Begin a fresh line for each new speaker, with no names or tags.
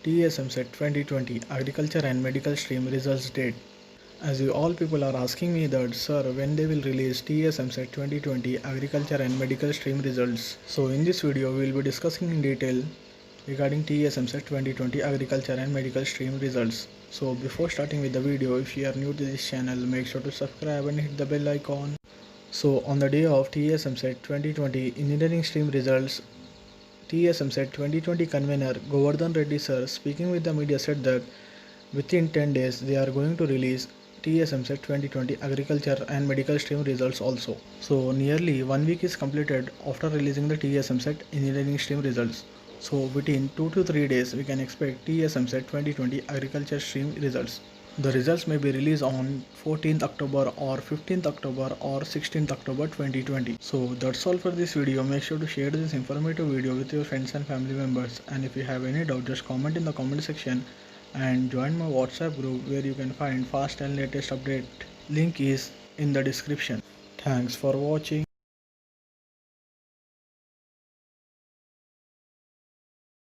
Eamcet 2020 Agriculture and Medical Stream results date. As you all people are asking me that, sir, when they will release Eamcet 2020 Agriculture and Medical Stream results. So in this video we will be discussing in detail regarding Eamcet 2020 Agriculture and Medical Stream results. So before starting with the video, if you are new to this channel, make sure to subscribe and hit the bell icon. So on the day of Eamcet 2020 Engineering Stream results, Eamcet 2020 convener Govardhan Reddy sir, speaking with the media, said that within 10 days they are going to release Eamcet 2020 Agriculture and Medical Stream results also. So nearly 1 week is completed after releasing the Eamcet Engineering Stream results. So within 2 to 3 days we can expect Eamcet 2020 Agriculture Stream results. The results may be released on 14th October or 15th October or 16th October 2020. So that's all for this video. Make sure to share this informative video with your friends and family members. And if you have any doubt, just comment in the comment section and join my WhatsApp group where you can find fast and latest update. Link is in the description. Thanks for watching.